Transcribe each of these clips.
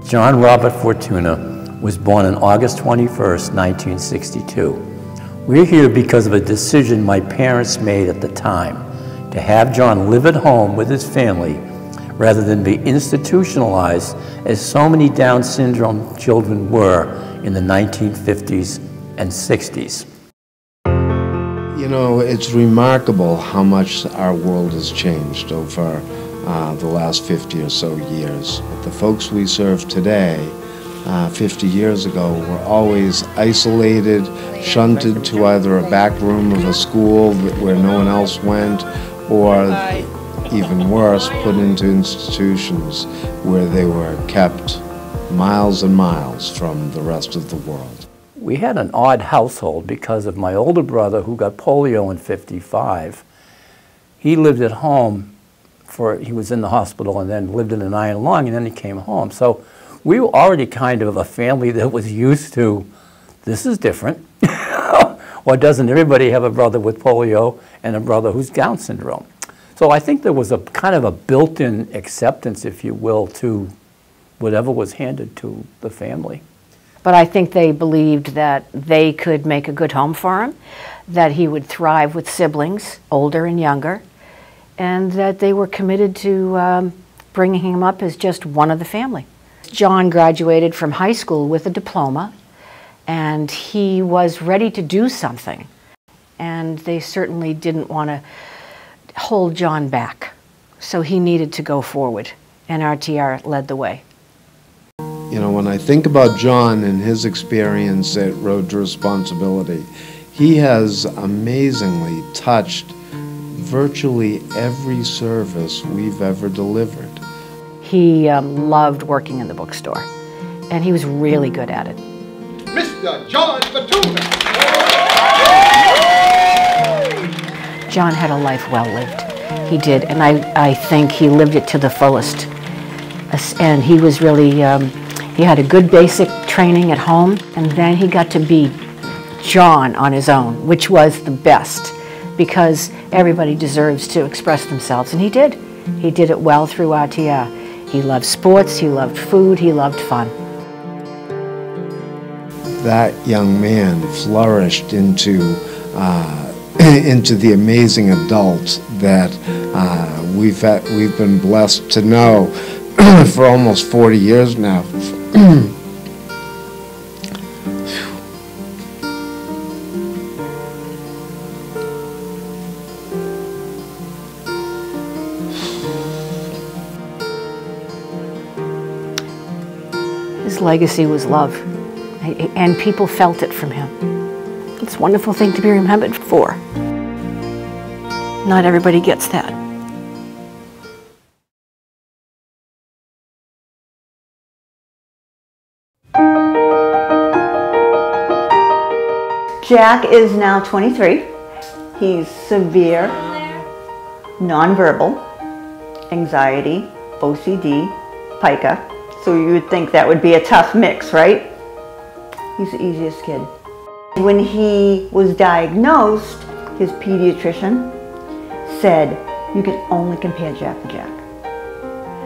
John Robert Fortuna was born on August 21st, 1962. We're here because of a decision my parents made at the time to have John live at home with his family rather than be institutionalized as so many Down syndrome children were in the 1950s and 60s. You know, it's remarkable how much our world has changed over the last 50 or so years. The folks we serve today, 50 years ago, were always isolated, shunted to either a back room of a school where no one else went, or even worse, put into institutions where they were kept miles and miles from the rest of the world. We had an odd household because of my older brother who got polio in '55. He lived at home he was in the hospital and then lived in an iron lung, and then he came home. So we were already kind of a family that was used to, this is different. Or doesn't everybody have a brother with polio and a brother who's Down syndrome? So I think there was a kind of a built-in acceptance, if you will, to whatever was handed to the family. But I think they believed that they could make a good home for him, that he would thrive with siblings, older and younger, and that they were committed to bringing him up as just one of the family. John graduated from high school with a diploma, and he was ready to do something. And they certainly didn't want to hold John back, so he needed to go forward, and RTR led the way. You know, when I think about John and his experience at Road to Responsibility, he has amazingly touched virtually every service we've ever delivered. He loved working in the bookstore, and he was really good at it. Mr. John Fortuna! John had a life well lived. He did, and I think he lived it to the fullest. And he was really, he had a good basic training at home, and then he got to be John on his own, which was the best, because everybody deserves to express themselves, and he did. He did it well through RTR. He loved sports, he loved food, he loved fun. That young man flourished into the amazing adult that we've been blessed to know for almost 40 years now. His legacy was love, and people felt it from him. It's a wonderful thing to be remembered for. Not everybody gets that. Jack is now 23. He's severe, nonverbal, anxiety, OCD, pica. So you would think that would be a tough mix, right? He's the easiest kid. When he was diagnosed, his pediatrician said, you can only compare Jack to Jack.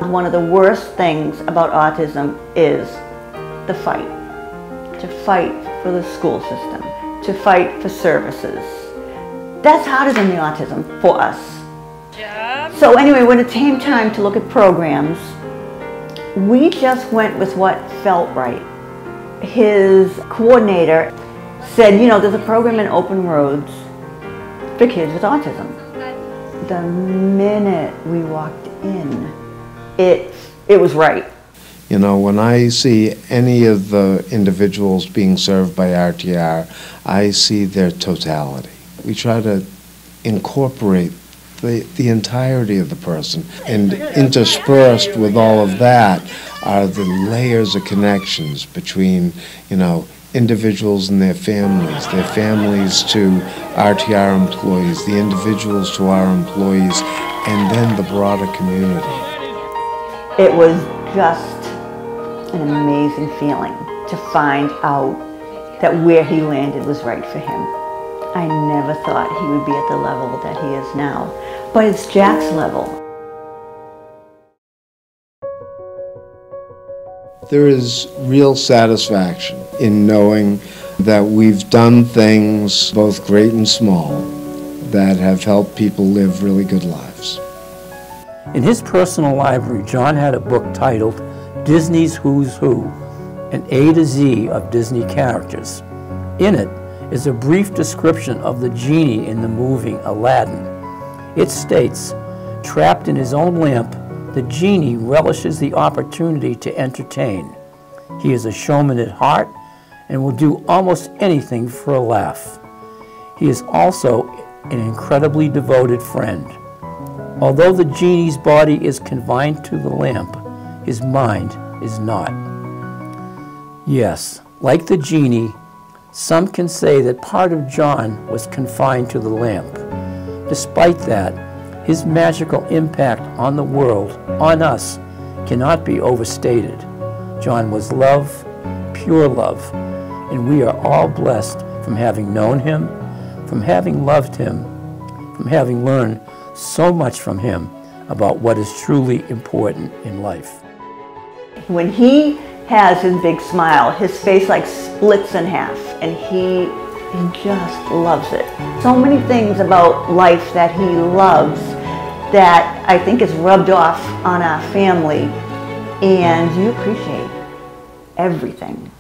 One of the worst things about autism is the fight. To fight for the school system, to fight for services. That's harder than the autism for us. So anyway, when it came time to look at programs, we just went with what felt right. His coordinator said, you know, there's a program in Open Roads for kids with autism. The minute we walked in, it was right. You know, when I see any of the individuals being served by RTR, I see their totality. We try to incorporate the entirety of the person, and interspersed with all of that are the layers of connections between, you know, individuals and their families to RTR employees, the individuals to our employees, and then the broader community. It was just an amazing feeling to find out that where he landed was right for him. I never thought he would be at the level that he is now, but it's Jack's level. There is real satisfaction in knowing that we've done things, both great and small, that have helped people live really good lives. In his personal library, John had a book titled Disney's Who's Who, an A to Z of Disney characters. In it is a brief description of the genie in the movie Aladdin. It states, trapped in his own lamp, the genie relishes the opportunity to entertain. He is a showman at heart and will do almost anything for a laugh. He is also an incredibly devoted friend. Although the genie's body is confined to the lamp, his mind is not. Yes, like the genie, some can say that part of John was confined to the lamp. Despite that, his magical impact on the world, on us, cannot be overstated. John was love, pure love, and we are all blessed from having known him, from having loved him, from having learned so much from him about what is truly important in life. When he has his big smile, his face like splits in half, and he just loves it. So many things about life that he loves that I think is rubbed off on our family, and you appreciate everything.